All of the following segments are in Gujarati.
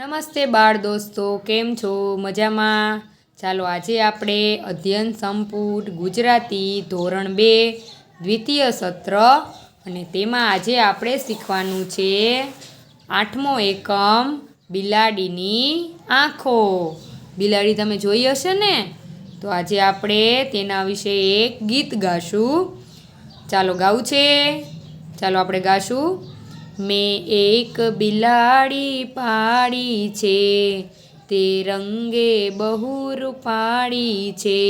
નમસ્તે બાળ દોસ્તો, કેમ છો? મજામાં? ચાલો આજે આપણે અધ્યયન સંપુટ ગુજરાતી ધોરણ 2 દ્વિતીય સત્ર અને તેમાં આજે આપણે શીખવાનું છે 8મો એકમ બિલાડીની આંખો. બિલાડી તમે જોઈ હશે ને? તો આજે આપણે તેના વિશે એક ગીત ગાશું. ચાલો ગાવું છે? ચાલો આપણે ગાશું. મેં એક બિલાડી પાળી છે, તે રંગે બહુ રૂપાળી છે,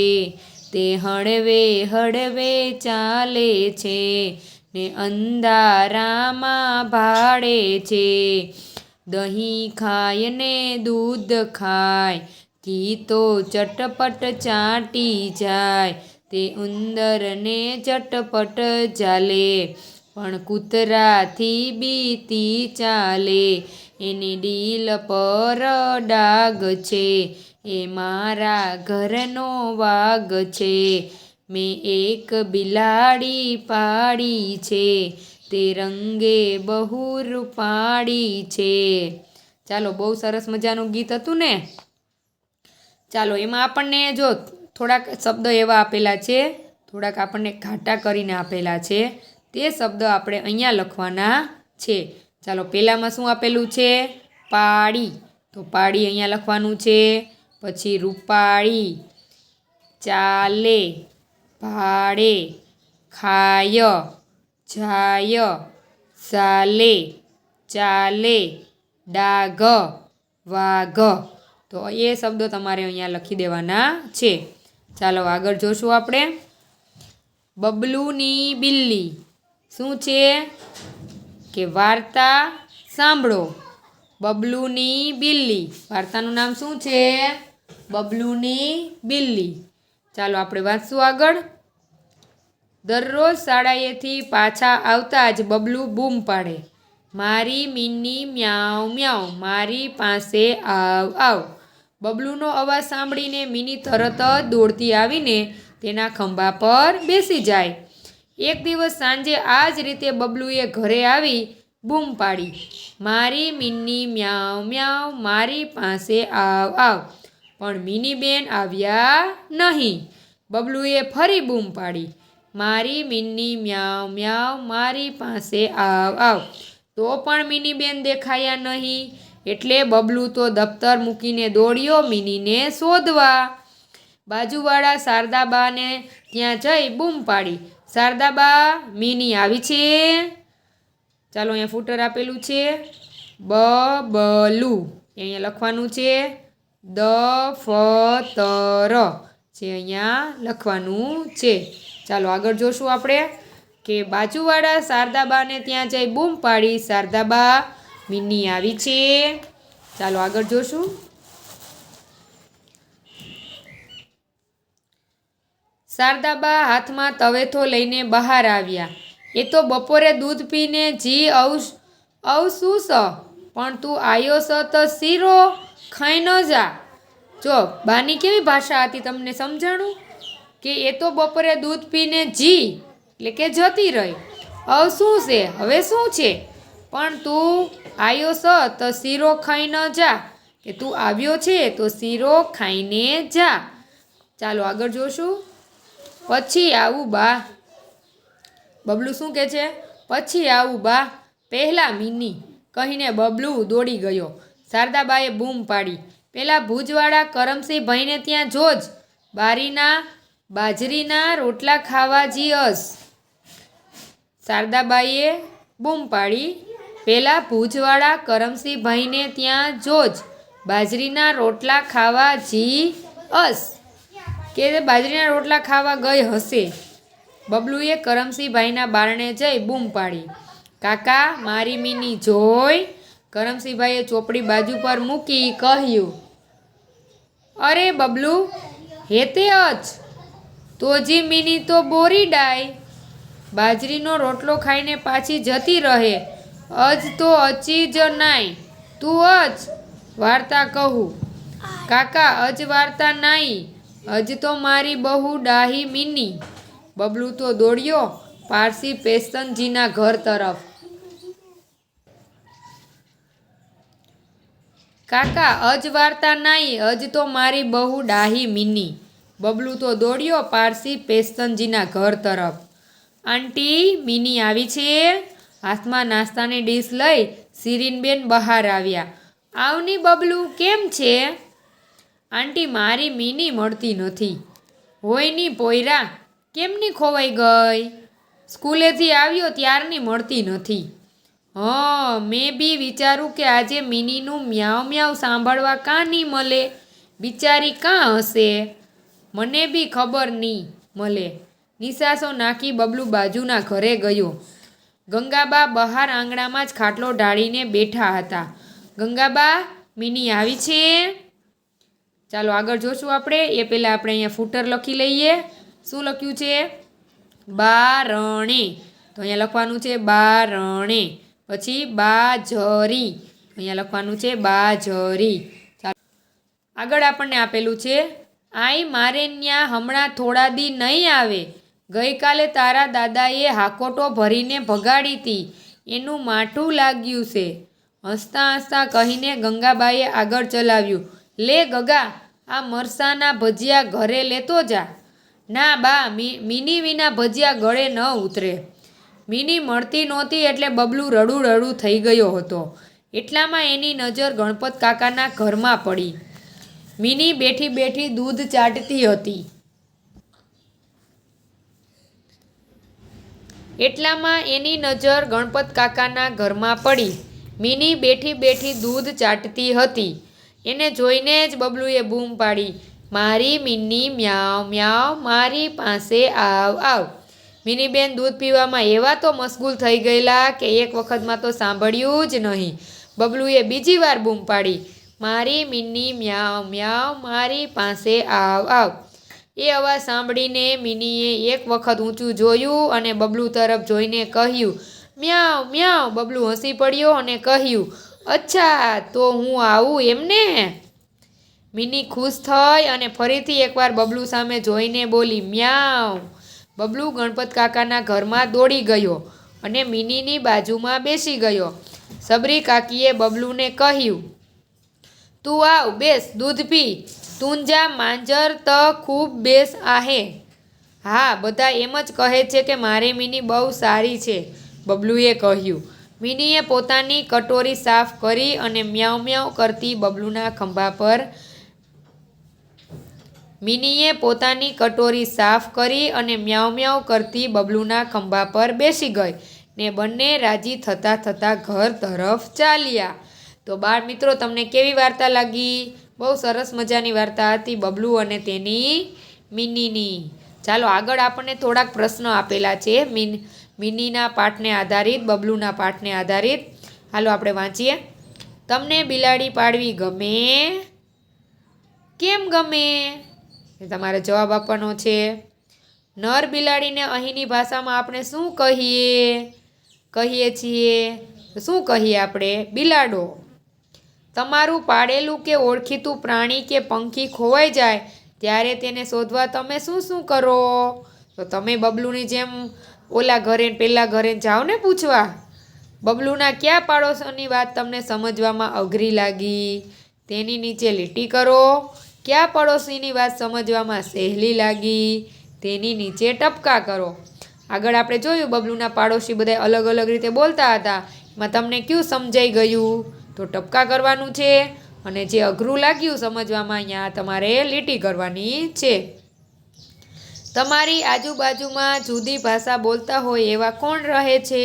તે હળવે હળવે ચાલે છે ને અંધારામાં ભાળે છે. દહીં ખાય ને દૂધ ખાય, ઘી તો ચટપટ ચાટી જાય, તે ઉંદરને ચટપટ ઝાલે, પણ કૂતરાથી બીતી ચાલે. એની ડીલ પર ડાઘ છે, એ મારા ઘરનો વાઘ છે. મેં એક બિલાડી પાળી છે, તે રંગે બહુ રૂપાળી છે. ચાલો, બહુ સરસ મજાનું ગીત હતું ને? ચાલો, એમાં આપણને જો થોડાક શબ્દ એવા આપેલા છે, થોડાક આપણને ઘાટા કરીને આપેલા છે, તે શબ્દ આપણે અહીંયા લખવાના છે. ચાલો, પહેલામાં શું આપેલું છે? પાળી. તો પાળી અહીંયા લખવાનું છે. પછી રૂપાળી, ચાલે, ભાળે, ખાય, જાય, ચાલે, ચાલે, ડાઘ, વાઘ. તો એ શબ્દો તમારે અહીંયા લખી દેવાના છે. ચાલો આગળ જોશું આપણે. બબલુની બિલ્લી શું છે? કે વાર્તા સાંભળો. બબલુની બિલ્લી, વાર્તાનું નામ શું છે? બબલુની બિલ્લી. ચાલો આપણે વાંચશું આગળ. દરરોજ શાળાએથી પાછા આવતા જ બબલું બૂમ પાડે, મારી મિની મ્યાઉ મ્યાઉ, મારી પાસે આવ આવ. બબલુનો અવાજ સાંભળીને મિની તરત જ દોડતી આવીને તેના ખંભા પર બેસી જાય. એક દિવસ સાંજે આ જ રીતે બબલુએ ઘરે આવી બૂમ પાડી, મારી મિની મ્યાઉ મ્યાઉ, મારી પાસે આવ આવ. પણ મિની બેન આવ્યા નહીં. બબલુએ ફરી બૂમ પાડી, મારી મિની મ્યાઉ મ્યાઉ, મારી પાસે આવ આવ. તો પણ મિની બેન દેખાયા નહીં. એટલે બબલું તો દફતર મૂકીને દોડ્યો મિનીને શોધવા. બાજુવાળા શારદાબાને ત્યાં જઈ બૂમ પાડી, શારદાબા, મિની આવી છે? ચાલો અહીંયા ફૂટર આપેલું છે. બબલું અહીંયા લખવાનું છે. દફતર છે અહીંયા લખવાનું છે. ચાલો આગળ જોશું આપણે કે બાજુવાળા શારદાબાને ત્યાં જઈ બૂમ પાડી, શારદાબા, મિની આવી છે? ચાલો આગળ જોશું. શારદાબા હાથમાં તવેથો લઈને બહાર આવ્યા. એ તો બપોરે દૂધ પીને જી અવસુસ, પણ તું આયો સ તો શીરો ખાઈ ન જા. જો બાની કેવી ભાષા હતી તમને સમજાણું? કે એ તો બપોરે દૂધ પીને જી એટલે કે જતી રહી. હવે શું છે? હવે શું છે? પણ તું આયો સ તો શીરો ખાઈ ન જા, કે તું આવ્યો છે તો શીરો ખાઈને જા. ચાલો આગળ જોશું. પછી આવું બા. બબલું શું કહે છે? પછી આવું બા, પહેલાં મિની કહીને બબલું દોડી ગયો. શારદાબાએ બૂમ પાડી, પેલા ભુજવાળા કરમસિંહ ભાઈને ત્યાં જોજ, બાજરીના રોટલા ખાવા જીયસ. શારદાબાઈએ બૂમ પાડી, પેલા ભુજવાળા કરમસિંહ ભાઈને ત્યાં જોજ, બાજરીના રોટલા ખાવા જીઅસ. કે બાજરીના રોટલા ખાવા ગઈ હશે. બબલુએ કરમસિંહભાઈના બારણે જઈ બૂમ પાડી, કાકા, મારી મિની જોઈ. કરમસિંહભાઈએ ચોપડી બાજુ પર મૂકી કહ્યું, અરે બબલું, હેતે અચ તોજી મિની તો બોરી ડાય, બાજરીનો રોટલો ખાઈને પાછી જતી રહે. અજ તો અચી જ નાય, તું અચ વાર્તા કહું. કાકા, અજ વાર્તા નાઈ, અજ તો મારી બહુ ડાહી મિની. બબલું તો દોડ્યો પારસી પેસ્તનજીના ઘર તરફ. કાકા અજ વાર્તા નાઈ, અજ તો મારી બહુ ડાહી મીની. બબલું તો દોડ્યો પારસી પેસ્તનજીના ઘર તરફ. આંટી મીની આવી છે? હાથમાં નાસ્તાની ડીશ લઈ શિરીનબેન બહાર આવ્યા. આવની બબલું, કેમ છે? આંટી મારી મીની મળતી નથી. હોયની પોયરા, કેમની ખોવાઈ ગઈ? સ્કૂલેથી આવ્યો ત્યારની મળતી નથી. મેં બી વિચારું કે આજે મીનીનું મ્યાઉ મ્યાઉ સાંભળવા કાં નહીં મળે? બિચારી કાં હશે? મને બી ખબર નહીં મળે. નિસાસો નાખી બબલું બાજુના ઘરે ગયો. ગંગાબા બહાર આંગણામાં જ ખાટલો ઢાળીને બેઠા હતા. ગંગાબા, મીની આવી છે? ચાલો આગળ જોશું આપણે. એ પહેલાં આપણે અહીંયા ફૂટર લખી લઈએ. શું લખ્યું છે? બારણે. તો અહીંયા લખવાનું છે બારણે. પછી બાજરી. અહીંયા લખવાનું છે બાજરી. ચાલો આગળ આપણને આપેલું છે આઈ મારે ન્યા હમણાં થોડા દી નહીં આવે. ગઈકાલે તારા દાદાએ હાકોટો ભરીને ભગાડી હતી. એનું માઠું લાગ્યું છે. હસતા હસતા કહીને ગંગાબાઈએ આગળ ચલાવ્યું. લે ગગા, આ મરસાના ભજીયા ઘરે લેતો જા. ના બા, મીની વિના ભજીયા ગળે ન ઉતરે. મીની મળતી નહોતી એટલે બબલું રડું રડું થઈ ગયો હતો. એટલામાં એની નજર ગણપત કાકાના ઘરમાં પડી. મીની બેઠી બેઠી દૂધ ચાટતી હતી. એટલામાં એની નજર ગણપત કાકાના ઘરમાં પડી. મીની બેઠી બેઠી દૂધ ચાટતી હતી. એને જોઈને જ બબલુએ બૂમ પાડી, મારી મીની મ્યાઉ મ્યાઉ, મારી પાસે આવ આવ. મીનીબેન દૂધ પીવામાં એવા તો મશગુલ થઈ ગયેલા કે એક વખતમાં તો સાંભળ્યું જ નહીં. બબલુએ બીજી વાર બૂમ પાડી, મારી મીની મ્યાઉ મ્યાઉ, મારી પાસે આવ આવ. એ અવાજ સાંભળીને મીનીએ એક વખત ઊંચું જોયું અને બબલુ તરફ જોઈને કહ્યું, મ્યાઉ મ્યાઉ. બબલુ હસી પડ્યો અને કહ્યું, અચ્છા તો હું આવું એમને? મીની ખુશ થઈ અને ફરીથી એકવાર બબલુ સામે જોઈને બોલી, મ્યાઉ. બબલુ ગણપત કાકાના ઘરમાં દોડી ગયો અને મીનીની બાજુમાં બેસી ગયો. સબરી કાકીએ બબલુને કહ્યું, તું આવ, બેસ, દૂધ પી. તુંજા માંજર ત ખૂબ બેસ આહે. હા, બધા એમ જ કહે છે કે મારી મીની બહુ સારી છે, બબલુએ કહ્યું. મીનીએ પોતાની કટોરી સાફ કરી અને મ્યાઉ મ્યાઉ કરતી બબલુના ખંભા પર મ્યાઉ મ્યાઉ કરતી બબલુના ખંભા પર બેસી ગઈ ને બંને રાજી થતાં થતાં ઘર તરફ ચાલ્યા. તો બાળ મિત્રો, તમને કેવી વાર્તા લાગી? બહુ સરસ મજાની વાર્તા હતી બબલુ અને તેની મીનીની. ચાલો આગળ આપણને થોડાક પ્રશ્નો આપેલા છે મીનીના પાઠને આધારિત, બબલુના પાઠને આધારિત. હાલો આપણે વાંચીએ. તમને બિલાડી પાળવી ગમે? કેમ ગમે? એ તમારે જવાબ આપવાનો છે. નર બિલાડીને અહીંની ભાષામાં આપણે શું કહીએ છીએ? શું કહીએ આપણે? બિલાડો. તમારું પાળેલું કે ઓળખીતું પ્રાણી કે પંખી ખોવાઈ જાય ત્યારે તેને શોધવા તમે શું કરો? તો તમે બબલુની જેમ પહેલા ઘરે જાઓ ને પૂછવા. બબલુના કયા પાડોશોની વાત તમને સમજવામાં અઘરી લાગી? તેની નીચે લીટી કરો. કયા પડોશીની વાત સમજવામાં સહેલી લાગી? તેની નીચે ટપકા કરો. આગળ આપણે જોયું બબલુના પાડોશી બધા અલગ અલગ રીતે બોલતા હતા. એમાં તમને કયું સમજાઈ ગયું? તો ટપકા કરવાનું છે. અને જે અઘરું લાગ્યું સમજવામાં, અહીંયા તમારે લીટી કરવાની છે. તમારી આજુબાજુમાં જુદી ભાષા બોલતા હોય એવા કોણ રહે છે?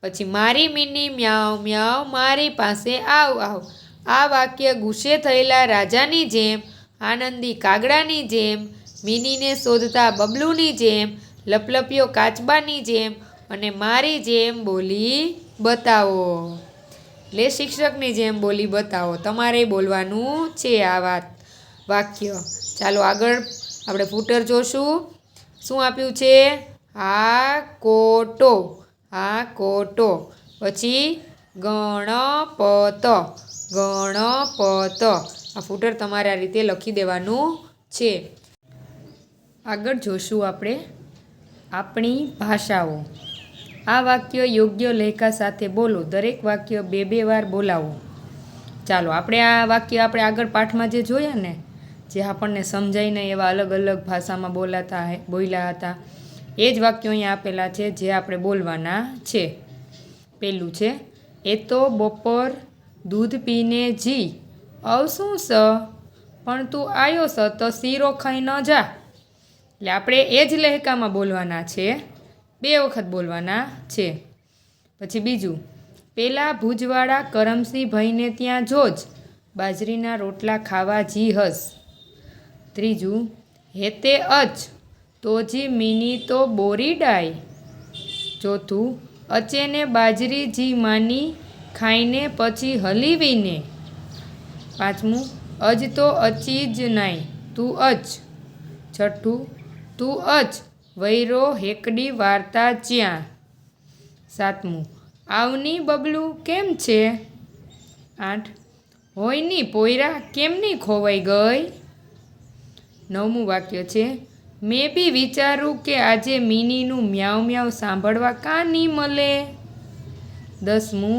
પછી મારી મીની મ્યાઉ મ્યાઉ, મારી પાસે આવ આવ. આ વાક્ય ગુસ્સે થયેલા રાજાની જેમ, આનંદી કાગડાની જેમ, મીનીને શોધતા બબલુની જેમ, લપલપિયો કાચબાની જેમ અને મારી જેમ બોલી બતાવો. એટલે શિક્ષકની જેમ બોલી બતાવો. તમારે બોલવાનું છે આ વાક્ય. ચાલો આગળ આપણે ફૂટર જોશું. શું આપ્યું છે? હાકોટો. પછી ગણપત. આ ફૂટર તમારે આ રીતે લખી દેવાનું છે. આગળ જોશું આપણે આપણી ભાષાઓ. આ વાક્ય યોગ્ય લહેકા સાથે બોલો. દરેક વાક્ય 2 વાર બોલાવો. ચાલો આપણે આ વાક્ય આપણે આગળ પાઠમાં જે જોયા ને, જે આપણને સમજાય નહીં એવા અલગ અલગ ભાષામાં બોલ્યા હતા, એ જ વાક્યો અહીંયા આપેલા છે જે આપણે બોલવાના છે. પહેલું છે, એ તો બપોર દૂધ પીને જી શું સ, પણ તું આવ્યો સ તો શીરો ખાઈ ન જા. એટલે આપણે એ જ લહેકામાં બોલવાના છે, 2 વખત બોલવાના છે. પછી બીજું, પેલા ભુજવાળા કરમસિંહ ભાઈને ત્યાં જોજ બાજરીના રોટલા ખાવા જી હસ. ત્રીજું, હેતે અચ તો જી મીની તો બોરી ડાય. ચોથું, અચેને બાજરી જી માની ખાઈને પછી હલીવીને. પાંચમું, અજ તો અચી જ નાય તું અચ. છઠ્ઠું, તું અચ વૈરો હેકડી વાર્તા ચ્યાં. સાતમું, આવની બબલું કેમ છે. 8, હોયની પોયરા કેમની ખોવાઈ ગઈ. 9મું વાક્ય છે, મેં બી વિચારું કે આજે મિનીનું મ્યાઉ મ્યાઉ સાંભળવા કાં નહીં મળે. 10મું,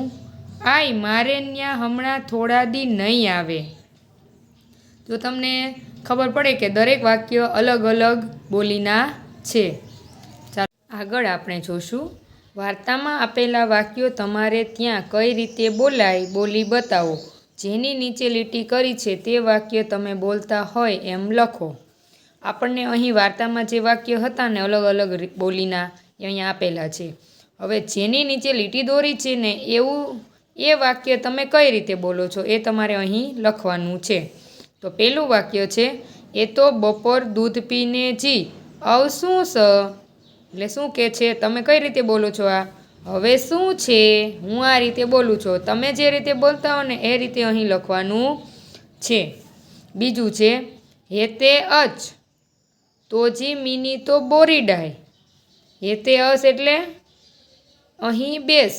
આય મારે ન્યા હમણાં થોડા દી નહીં આવે. જો તમને ખબર પડે કે દરેક વાક્ય અલગ અલગ બોલીના છે. ચાલો આગળ આપણે જોશું, વાર્તામાં આપેલા વાક્યો તમારે ત્યાં કઈ રીતે બોલાય બોલી બતાવો. જેની નીચે લીટી કરી છે તે વાક્ય તમે બોલતા હોય એમ લખો. આપણને અહીં વાર્તામાં જે વાક્ય હતા ને અલગ અલગ બોલીના એ અહીંયા આપેલા છે. હવે જેની નીચે લીટી દોરી છે ને એવું એ વાક્ય તમે કઈ રીતે બોલો છો એ તમારે અહીં લખવાનું છે. તો પહેલું વાક્ય છે, એ તો બપોર દૂધ પીને જી શું સ. એટલે શું કહે છે, તમે કઈ રીતે બોલો છો આ, હવે શું છે, હું આ રીતે બોલું છું. તમે જે રીતે બોલતા હો ને એ રીતે અહીં લખવાનું છે. બીજું છે, હેતે અચ તો જી મીની તો બોરી ડાય. હેતે અસ એટલે અહીં બેસ.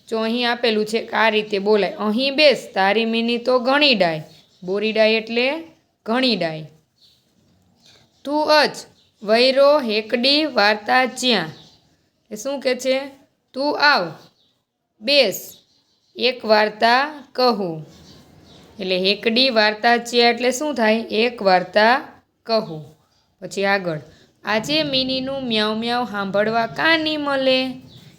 જો અહીં આપેલું છે કે આ રીતે બોલાય, અહીં બેસ તારી મીની તો ઘણી ડાય. બોરી ડાય એટલે ઘણી ડાય. તું અચ વૈરો હેકડી વાર્તા ચ્યાં. એ શું કહે છે, તું આવ બેસ એક વાર્તા કહું. એટલે હેકડી વાર્તા ચ્યાં એટલે શું થાય, એક વાર્તા કહું. પછી આગળ, આજે મિનીનું મ્યાઉ મ્યાઉ સાંભળવા કાં નહીં મળે.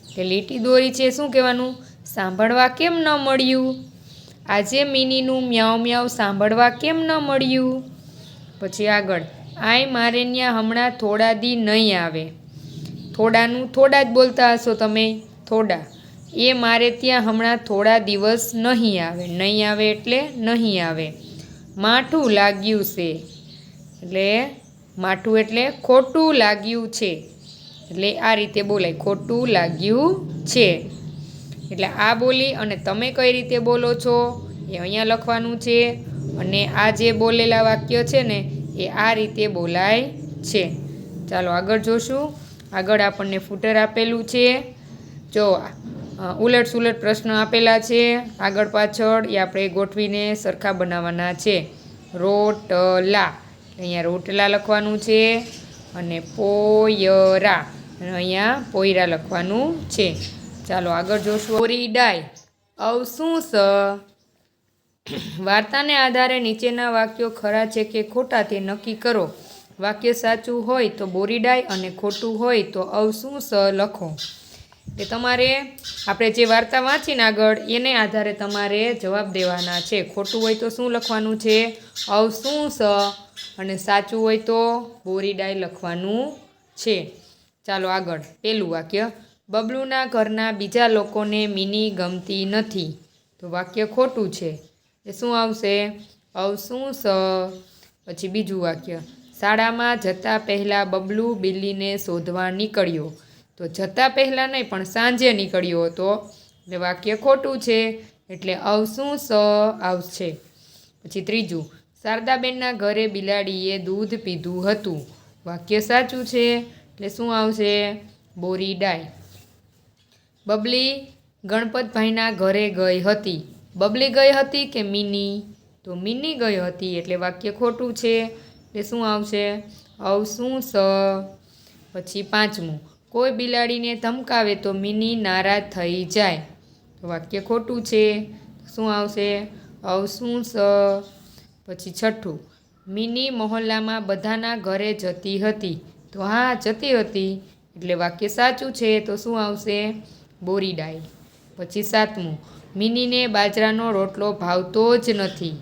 એટલે લીટી દોરી છે, શું કહેવાનું, સાંભળવા કેમ ન મળ્યું. આજે મિનીનું મ્યાઉ મ્યાઉ સાંભળવા કેમ ન મળ્યું. પછી આગળ, આય મારે ન્યા હમણાં થોડા દી નહીં આવે. થોડાનું થોડા જ બોલતા હશો તમે, થોડા. એ મારે ત્યાં હમણાં થોડા દિવસ નહીં આવે. નહીં આવે એટલે નહીં આવે. માઠું લાગ્યું છે એટલે માઠું એટલે ખોટું લાગ્યું છે. એટલે આ રીતે બોલાય, ખોટું લાગ્યું છે. એટલે આ બોલી અને તમે કઈ રીતે બોલો છો એ અહીંયા લખવાનું છે. અને આ જે બોલેલા વાક્ય છે ને એ આ રીતે બોલાય છે. ચાલો આગળ જોશું. આગળ આપણને ફૂટર આપેલું છે. જો ઉલટ સુલટ પ્રશ્ન આપેલા છે આગળ પાછળ, એ આપણે ગોઠવીને સરખા બનાવવાના છે. રોટલા, અહીંયા રોટલા લખવાનું છે. અને પોયરા, અને અહીંયા પોયરા લખવાનું છે. ચાલો આગળ જોશું. બોરી ડાય શું સ. વાર્તાને આધારે નીચેના વાક્યો ખરા છે કે ખોટા તે નક્કી કરો. વાક્ય સાચું હોય તો બોરી ડાય અને ખોટું હોય તો શું સ લખો. એ તમારે આપણે જે વાર્તા વાંચીને આગળ એને આધારે તમારે જવાબ દેવાના છે. ખોટું હોય તો શું લખવાનું છે, શું સ, અને સાચું હોય તો બોરી ડાય લખવાનું છે. ચાલો આગળ. પહેલું વાક્ય, બબલુના ઘરના બીજા લોકોને મિની ગમતી નથી. તો વાક્ય ખોટું છે. એ શું આવશે, શું સ. પછી બીજું વાક્ય, શાળામાં જતાં પહેલાં બબલુ બિલ્લીને શોધવા નીકળ્યો. તો જતાં પહેલાં નહીં પણ સાંજે નીકળ્યો હતો. એટલે વાક્ય ખોટું છે. એટલે શું સ આવશે. પછી ત્રીજું, શારદાબેનના ઘરે બિલાડીએ દૂધ પીધું હતું. વાક્ય સાચું છે. એટલે શું આવશે, બોરી ડાય. બબલી ગણપતભાઈના ઘરે ગઈ હતી. બબલી ગઈ હતી કે મિની, તો મિની ગઈ હતી. એટલે વાક્ય ખોટું છે. એટલે શું આવશે, શું સ. પછી પાંચમું, કોઈ બિલાડીને ધમકાવે તો મિની નારાજ થઈ જાય. તો વાક્ય ખોટું છે. શું આવશે, અવ શું સ. પછી છઠ્ઠું, મિની મહોલ્લામાં બધાના ઘરે જતી હતી. તો હા, જતી હતી એટલે વાક્ય સાચું છે. તો શું આવશે? બોરીડાઈ. પછી સાતમું, મિનીને બાજરાનો રોટલો ભાવતો જ નથી.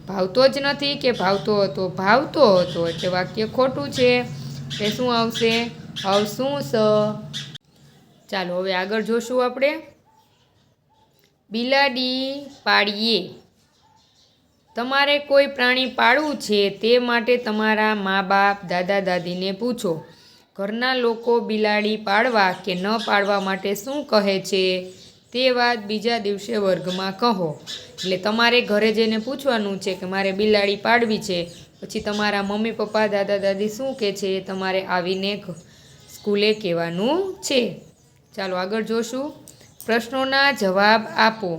ભાવતો જ નથી કે ભાવતો હતો? ભાવતો હતો એટલે વાક્ય ખોટું છે. એ શું આવશે? અવ શું સ. ચાલો હવે આગળ જોશું આપણે. બિલાડી પાળીએ. તમારે કોઈ પ્રાણી પાળવું છે તે માટે તમારા મા બાપ, દાદા દાદીને પૂછો. ઘરના લોકો બિલાડી પાળવા કે ન પાળવા માટે શું કહે છે તે વાત બીજા દિવસે વર્ગમાં કહો. એટલે તમારે ઘરે જઈને પૂછવાનું છે કે મારે બિલાડી પાળવી છે. પછી તમારા મમ્મી પપ્પા, દાદા દાદી શું કહે છે એ તમારે આવીને સ્કૂલે કહેવાનું છે. ચાલો આગળ જોશું. પ્રશ્નોના જવાબ આપો.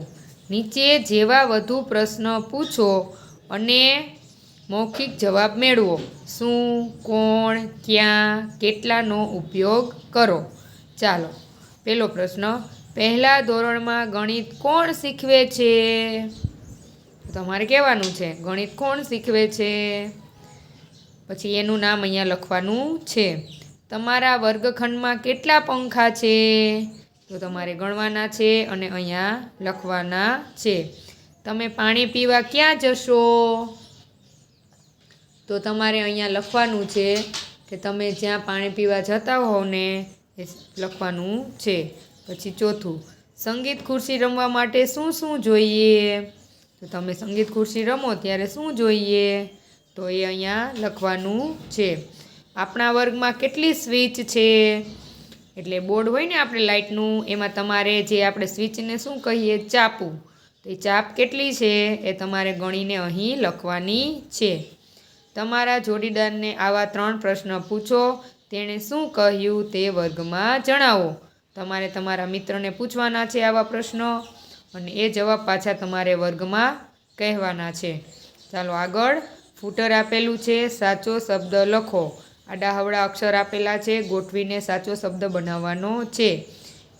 નીચે જેવા વધુ પ્રશ્ન પૂછો અને મૌખિક જવાબ મેળવો. શું, કોણ, ક્યાં, કેટલાનો ઉપયોગ કરો. ચાલો પહેલો પ્રશ્ન, પહેલા ધોરણમાં ગણિત કોણ શીખવે છે? તમારે કહેવાનું છે ગણિત કોણ શીખવે છે. પછી એનું નામ અહીંયા લખવાનું છે. તમારા વર્ગખંડમાં કેટલા પંખા છે? તો તમારે ગણવાના છે અને અહીંયા લખવાના છે. તમે પાણી પીવા ક્યાં જશો? તો તમારે અહીંયા લખવાનું છે કે તમે જ્યાં પાણી પીવા જતા હોવ ને એ લખવાનું છે. પછી ચોથું, સંગીત ખુરશી રમવા માટે શું શું જોઈએ? તો તમે સંગીત ખુરશી રમો ત્યારે શું જોઈએ? તો એ અહીંયા લખવાનું છે. આપણા વર્ગમાં કેટલી સ્વિચ છે? એટલે બોર્ડ હોય ને આપણે લાઇટનું, એમાં તમારે જે આપણે સ્વિચને શું કહીએ? ચાપું. તો એ ચાપ કેટલી છે એ તમારે ગણીને અહીં લખવાની છે. તમારા જોડીદારને આવા 3 પ્રશ્ન પૂછો. તેણે શું કહ્યું તે વર્ગમાં જણાવો. તમારે તમારા મિત્રને પૂછવાના છે આવા પ્રશ્નો અને એ જવાબ પાછા તમારે વર્ગમાં કહેવાના છે. ચાલો આગળ. ફૂટર આપેલું છે, સાચો શબ્દ લખો. આડાહવડા અક્ષર આપેલા છે, ગોઠવીને સાચો શબ્દ બનાવવાનો છે.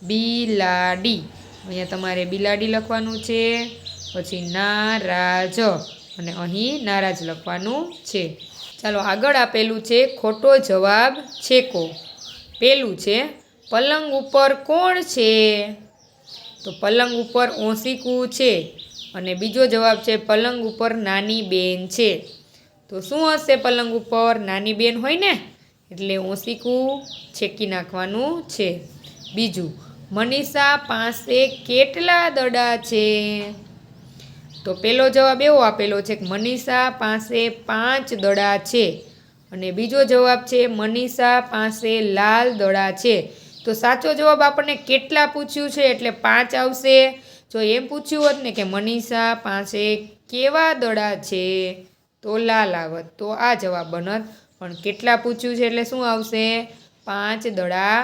બિલાડી, અહીંયા તમારે બિલાડી લખવાનું છે. પછી નારાજ, અને અહીં નારાજ લખવાનું છે. ચાલો આગળ આપેલું છે ખોટો જવાબ છેકો. પેલું છે પલંગ ઉપર કોણ છે? તો પલંગ ઉપર ઓશીકું છે. અને બીજો જવાબ છે પલંગ ઉપર નાની બેન છે. તો શું હશે પલંગ ઉપર? નાની બેન હોય ને, એટલે ઓશીકું છેકી નાખવાનું છે. બીજું, મનીષા પાસે કેટલા દડા છે? તો પહેલો જવાબ એવો આપેલો છે કે મનીષા પાસે 5 દડા છે. અને બીજો જવાબ છે મનીષા પાસે લાલ દડા છે. તો સાચો જવાબ આપણને કેટલા પૂછ્યું છે એટલે 5 આવશે. જો એમ પૂછ્યું હોત ને કે મનીષા પાસે કેવા દડા છે તો લાલ આવત, તો આ જવાબ બનત. પણ કેટલા પૂછ્યું છે એટલે શું આવશે? 5 દડા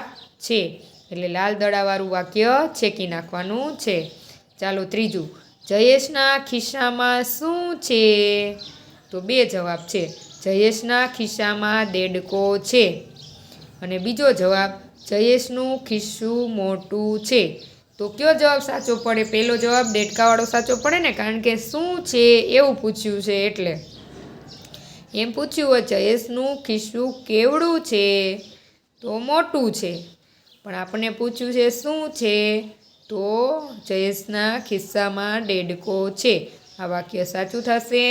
છે. એટલે લાલ દડાવાળું વાક્ય છેકી નાખવાનું છે. ચાલો ત્રીજું, જયેશના ખિસ્સામાં શું છે? તો 2 જવાબ છે. જયેશના ખિસ્સામાં દેડકો છે. અને બીજો જવાબ, જયેશનું ખિસ્સું મોટું છે. તો કયો જવાબ સાચો પડે? પહેલો જવાબ દેડકાવાળો સાચો પડે ને, કારણ કે શું છે એવું પૂછ્યું છે એટલે. એમ પૂછ્યું હોય જયેશનું ખિસ્સું કેવડું છે? તો મોટું છે. પણ આપણને પૂછ્યું છે શું છે? તો જયેશના ખિસ્સામાં દેડકો છે. આ વાક્ય સાચું થશે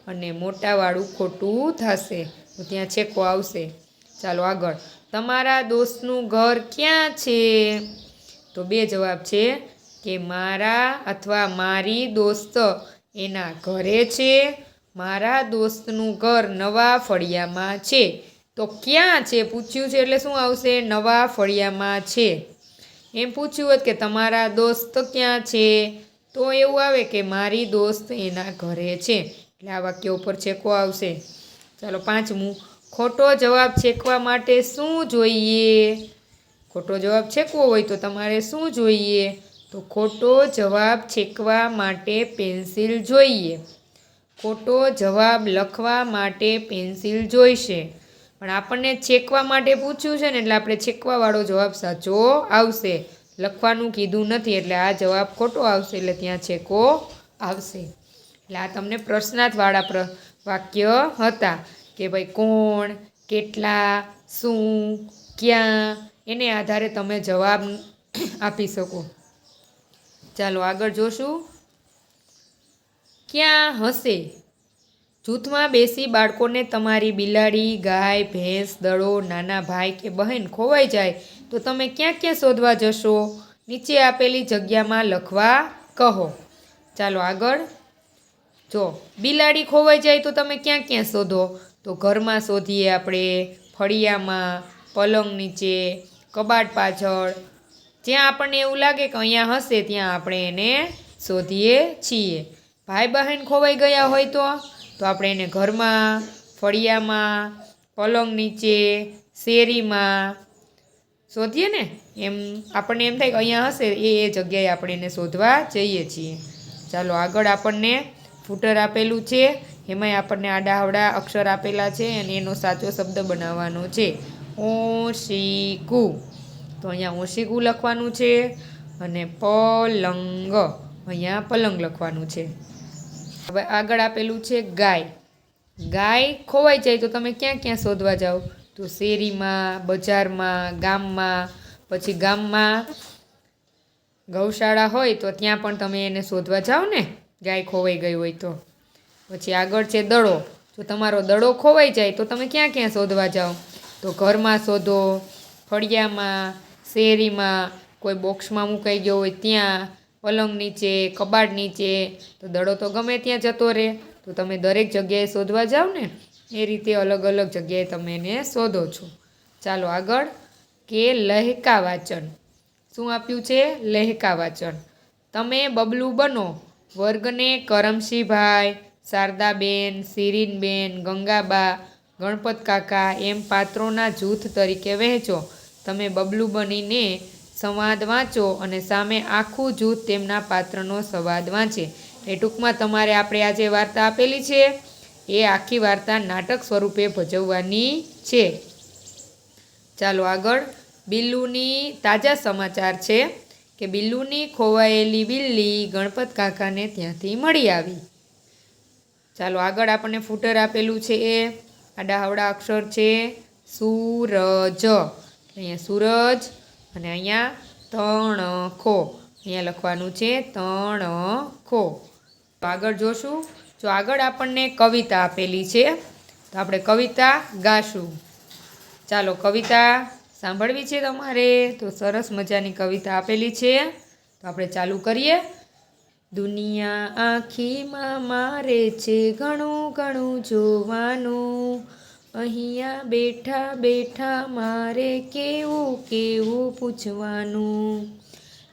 અને મોટાવાળું ખોટું થશે. તો ત્યાં છેકો આવશે. ચાલો આગળ. તમારા દોસ્તનું ઘર ક્યાં છે? તો 2 જવાબ છે કે મારા અથવા મારી દોસ્ત એના ઘરે છે. મારા દોસ્તનું ઘર નવા ફળિયામાં છે. તો ક્યાં છે પૂછ્યું છે એટલે શું આવશે? નવા ફળિયામાં છે. એમ પૂછ્યું હોત કે તમારા દોસ્ત ક્યાં છે તો એવું આવે કે મારી દોસ્ત એના ઘરે છે. એટલે આ વાક્ય ઉપર છેકો આવશે. ચાલો પાંચમું, ખોટો જવાબ છેકવા માટે શું જોઈએ? ખોટો જવાબ છેકવો હોય તો તમારે શું જોઈએ? તો ખોટો જવાબ છેકવા માટે પેન્સિલ જોઈએ. ખોટો જવાબ લખવા માટે પેન્સિલ જોઈશે. પણ આપણને છેકવા માટે પૂછ્યું છે ને એટલે આપણે છેકવાવાળો જવાબ સાચો આવશે. લખવાનું કીધું નથી એટલે આ જવાબ ખોટો આવશે, એટલે ત્યાં છેકો આવશે. એટલે આ તમને પ્રશ્નાર્થવાળા વાક્ય હતા કે ભાઈ કોણ, કેટલા, શું, ક્યાં, એને આધારે તમે જવાબ આપી શકો. ચાલો આગળ જોશું. ક્યાં હશે? જૂથમાં બેસી બાળકોને તમારી બિલાડી, ગાય, ભેંસ, દડો, નાના ભાઈ કે બહેન ખોવાઈ જાય તો તમે ક્યાં ક્યાં શોધવા જશો? નીચે આપેલી જગ્યામાં લખવા કહો. ચાલો આગળ જો. બિલાડી ખોવાઈ જાય તો તમે ક્યાં ક્યાં શોધો? તો ઘરમાં શોધીએ આપણે, ફળિયામાં, પલંગ નીચે, કબાટ પાછળ, જ્યાં આપણને એવું લાગે કે અહીંયા હશે ત્યાં આપણે એને શોધીએ છીએ. ભાઈ બહેન ખોવાઈ ગયા હોય તો આપણે એને ઘરમાં, ફળિયામાં, પલંગ નીચે, શેરીમાં શોધીએ ને. એમ આપણને એમ થાય કે અહીંયા હશે એ જગ્યાએ આપણે એને શોધવા જઈએ છીએ. ચાલો આગળ આપણને ફૂટર આપેલું છે, એમાંય આપણને આડાહવડા અક્ષર આપેલા છે અને એનો સાચો શબ્દ બનાવવાનો છે. ઓશીકુ, તો અહીંયા ઓશીકુ લખવાનું છે અને પલંગ, અહીંયા પલંગ લખવાનું છે. હવે આગળ આપેલું છે ગાય. ગાય ખોવાઈ જાય તો તમે ક્યાં ક્યાં શોધવા જાઓ? તો શેરીમાં, બજારમાં, ગામમાં, પછી ગામમાં ગૌશાળા હોય તો ત્યાં પણ તમે એને શોધવા જાઓ ને, ગાય ખોવાઈ ગઈ હોય તો. પછી આગળ છે દડો. જો તમારો દડો ખોવાઈ જાય તો તમે ક્યાં ક્યાં શોધવા જાઓ? તો ઘરમાં શોધો, ફળિયામાં, શેરીમાં, કોઈ બોક્સમાં મુકાઈ ગયો હોય ત્યાં, પલંગ નીચે, કબાટ નીચે. તો દડો તો ગમે ત્યાં જતો રહે, તો તમે દરેક જગ્યાએ શોધવા જાઓ ને, એ રીતે અલગ અલગ જગ્યાએ તમે એને શોધો છો. ચાલો આગળ કે લહેકા વાચન. શું આપ્યું છે? લહેકા વાચન. તમે બબલું બનો. વર્ગને કરમશીભાઈ, શારદાબેન, શિરીનબેન, ગંગાબા, ગણપત કાકા એમ પાત્રોના જૂથ તરીકે વહેંચો. તમે બબલું બનીને સંવાદ વાંચો અને સામે આખું જૂથ તેમના પાત્રનો સંવાદ વાંચે. એ ટૂંકમાં તમારે આપણે આ જે વાર્તા આપેલી છે એ આખી વાર્તા નાટક સ્વરૂપે ભજવવાની છે. ચાલો આગળ. બિલ્લુની તાજા સમાચાર છે કે બિલ્લુની ખોવાયેલી બિલ્લી ગણપત કાકાને ત્યાંથી મળી આવી. ચાલો આગળ આપણને ફૂટર આપેલું છે એ આડાહવડા અક્ષર છે સૂરજ. અહીંયા સૂરજ અને અહીંયા તણખો, અહીંયા લખવાનું છે તણખો. તો આગળ જોશું. જો આગળ આપણને કવિતા આપેલી છે તો આપણે કવિતા ગાશું. ચાલો કવિતા સાંભળવી છે તમારે, તો સરસ મજાની કવિતા આપેલી છે, તો આપણે ચાલુ કરીએ. દુનિયા આખીમાં મારે છે ઘણું ઘણું જોવાનું, અહીંયા બેઠા બેઠા મારે કેવું કેવું પૂછવાનું.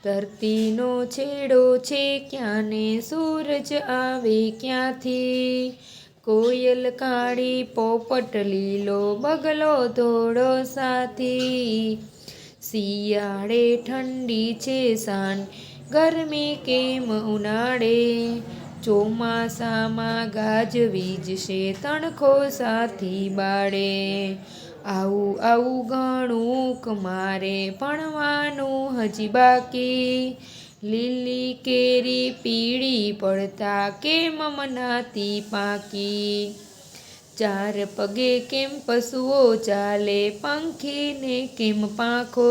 ધરતીનો છેડો છે ક્યાં ને સૂરજ આવે ક્યાંથી, કોયલ કાળી પોપટ લીલો બગલો ધોળો સાથી. શિયાળે ઠંડી છે સાંજ ગરમી કેમ ઉનાળે, ચોમાસામાં ગાજવીજ છે તણખો સાથી બાળે. આવું આવું ઘણુંક મારે ભણવાનું હજી બાકી, લીલી કેરી પીળી પડતા કેમ મનાતી પાકી. ચાર પગે કેમ પશુઓ ચાલે પંખીને કેમ પાંખો,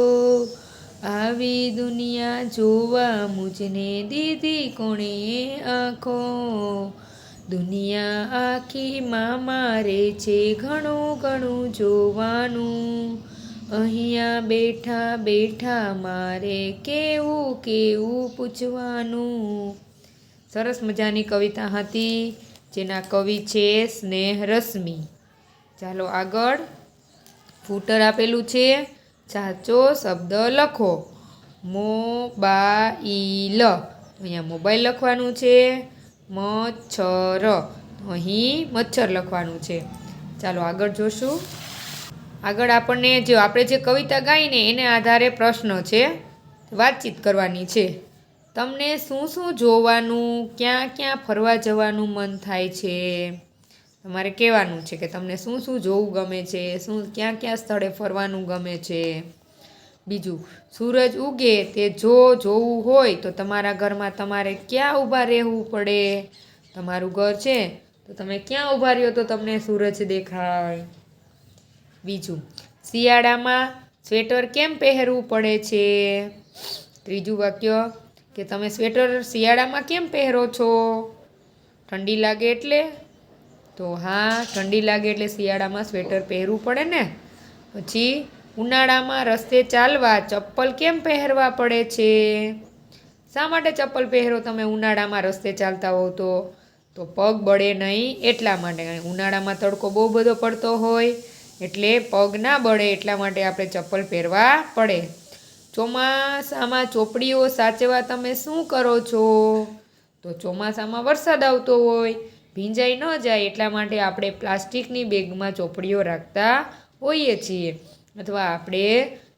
આવી દુનિયા જોવા મુજને દીધી કોણે આંખો. દુનિયા આખીમાં મારે છે ઘણું ઘણું જોવાનું, અહીંયા બેઠા બેઠા મારે કેવું કેવું પૂછવાનું. સરસ મજાની કવિતા હતી જેના કવિ છે સ્નેહરશ્મિ. ચાલો આગળ ફૂટર આપેલું છે, સાચો શબ્દ લખો. મોબાઈલ, અહીંયા મોબાઈલ લખવાનું છે. મચ્છર, અહીં મચ્છર લખવાનું છે. ચાલો આગળ જોશું. આગળ આપણને આપણે જે કવિતા ગાઈને એને આધારે પ્રશ્ન છે, વાતચીત કરવાની છે. તમને શું શું જોવાનું, ક્યાં ક્યાં ફરવા જવાનું મન થાય છે? તમારે કહેવાનું છે કે તમને શું શું જોવું ગમે છે, શું ક્યાં ક્યાં સ્થળે ફરવાનું ગમે છે. બીજું, સૂરજ ઉગે તે જોવું હોય તો તમારા ઘરમાં તમારે ક્યાં ઊભા રહેવું પડે? તો તમારું ઘર છે તો તમે ક્યાં ઊભા રહ્યો તો તમને સૂરજ દેખાય? બીજું, શિયાળામાં સ્વેટર કેમ પહેરવું પડે છે? ત્રીજું વાક્ય કે તમે સ્વેટર શિયાળામાં કેમ પહેરો છો? ઠંડી લાગે એટલે? તો હા, ઠંડી લાગે એટલે શિયાળામાં સ્વેટર પહેરવું પડે ને. પછી ઉનાળામાં રસ્તે ચાલવા ચપ્પલ કેમ પહેરવા પડે છે? શા માટે ચપ્પલ પહેરો તમે ઉનાળામાં રસ્તે ચાલતા હોવ તો પગ બળે નહીં એટલા માટે. ઉનાળામાં તડકો બહુ બધો પડતો હોય એટલે પગ ના બળે એટલા માટે આપણે ચપ્પલ પહેરવા પડે. ચોમાસામાં ચોપડીઓ સાચવવા તમે શું કરો છો? તો ચોમાસામાં વરસાદ આવતો હોય, ભીંજાઈ ન જાય એટલા માટે આપણે પ્લાસ્ટિકની બેગમાં ચોપડીઓ રાખતા હોઈએ છીએ અથવા આપણે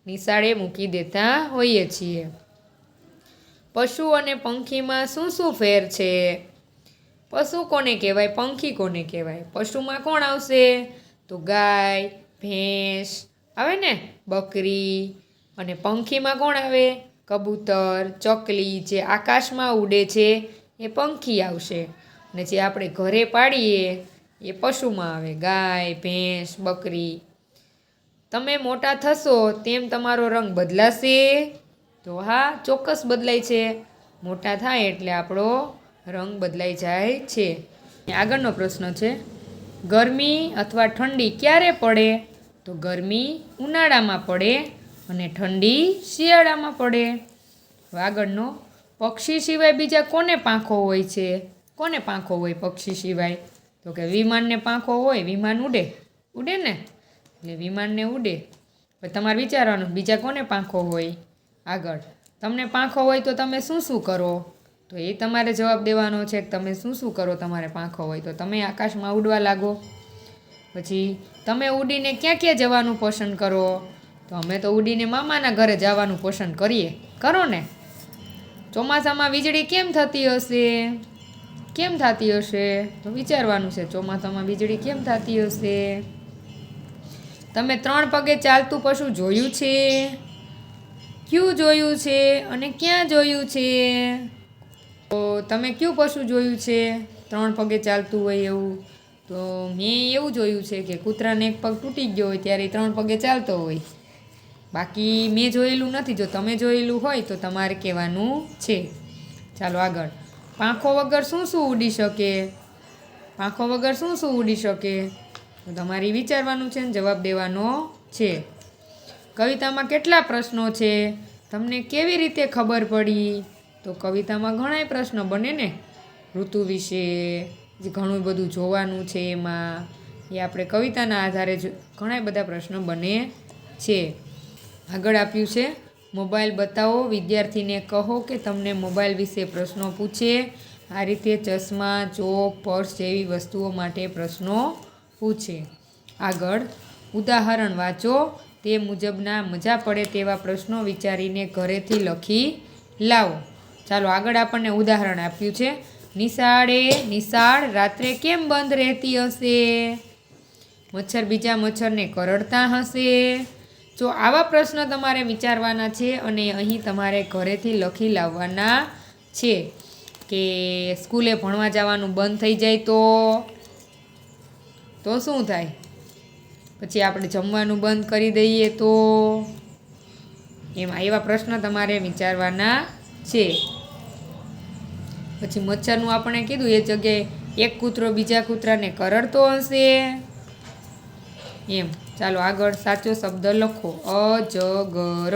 નિશાળે મૂકી દેતા હોઈએ છીએ. પશુ અને પંખીમાં શું શું ફેર છે? પશુ કોને કહેવાય? પંખી કોને કહેવાય? પશુમાં કોણ આવશે? તો ગાય, ભેંસ આવે ને, બકરી. અને પંખીમાં કોણ આવે? કબૂતર, ચકલી. જે આકાશમાં ઉડે છે એ પંખી આવશે અને જે આપણે ઘરે પાડીએ એ પશુમાં આવે, ગાય, ભેંસ, બકરી. તમે મોટા થશો તેમ તમારો રંગ બદલાશે? તો હા, ચોક્કસ બદલાય છે. મોટા થાય એટલે આપણો રંગ બદલાઈ જાય છે. આગળનો પ્રશ્ન છે, ગરમી અથવા ઠંડી ક્યારે પડે? તો ગરમી ઉનાળામાં પડે અને ઠંડી શિયાળામાં પડે. આગળનો, પક્ષી સિવાય બીજા કોને પાંખો હોય છે? કોને પાંખો હોય પક્ષી સિવાય? તો કે વિમાનને પાંખો હોય. વિમાન ઉડે ને, એટલે વિમાનને ઉડે. પછી તમારે વિચારવાનું બીજા કોને પાંખો હોય. આગળ, તમને પાંખો હોય તો તમે શું શું કરો? તો એ તમારે જવાબ દેવાનો છે કે તમે શું શું કરો તમારે પાંખો હોય તો. તમે આકાશમાં ઉડવા લાગો. પછી તમે ઉડીને ક્યાં ક્યાં જવાનું પસંદ કરો? તો અમે તો ઉડીને મામાના ઘરે જવાનું પસંદ કરીએ. કરો ને? ચોમાસામાં વીજળી કેમ થતી હશે? કેમ થતી હશે? તો વિચારવાનું છે ચોમાસામાં વીજળી કેમ થતી હશે? તમે 3 પગે ચાલતું પશુ જોયું છે? ક્યું જોયું છે અને ક્યાં જોયું છે? તો તમે કયું પશુ જોયું છે 3 પગે ચાલતું હોય એવું? તો મેં એવું જોયું છે કે કૂતરાને એક પગ તૂટી ગયો હોય ત્યારે 3 પગે ચાલતો હોય. બાકી મેં જોયેલું નથી. જો તમે જોયેલું હોય તો તમારે કહેવાનું છે. ચાલો આગળ, પાંખો વગર શું શું ઉડી શકે? પાંખો વગર શું શું ઉડી શકે? તો તમારે વિચારવાનું છે ને જવાબ દેવાનો છે. કવિતામાં કેટલા પ્રશ્નો છે? તમને કેવી રીતે ખબર પડી? તો કવિતામાં ઘણાય પ્રશ્નો બને ને. ઋતુ વિશે ઘણું બધું જોવાનું છે એમાં. એ આપણે કવિતાના આધારે ઘણા બધા પ્રશ્નો બને છે. આગળ આપ્યું છે, મોબાઈલ બતાવો, વિદ્યાર્થીને કહો કે તમને મોબાઈલ વિશે પ્રશ્નો પૂછે. આ રીતે ચશ્મા, ચોક, પર્સ જેવી વસ્તુઓ માટે પ્રશ્નો પૂછે. આગળ, ઉદાહરણ વાંચો. તે મુજબના મજા પડે તેવા પ્રશ્નો વિચારીને ઘરેથી લખી લાવો. ચાલો આગળ આપણને ઉદાહરણ આપ્યું છે. નિશાળ રાત્રે કેમ બંધ રહેતી હશે? મચ્છર બીજા મચ્છરને કરડતા હશે? જો આવા પ્રશ્નો તમારે વિચારવાના છે અને અહીં તમારે ઘરેથી લખી લાવવાના છે. કે સ્કૂલે ભણવા જવાનું બંધ થઈ જાય તો શું થાય? પછી આપણે જમવાનું બંધ કરી દઈએ તો? એવા પ્રશ્ન તમારે વિચારવાના છે. પછી મચ્છરનું આપણે કીધું એ જગ્યાએ એક કૂતરો બીજા કૂતરાને કરડતો હશે એમ. ચાલો આગળ, સાચો શબ્દ લખો. અજગર.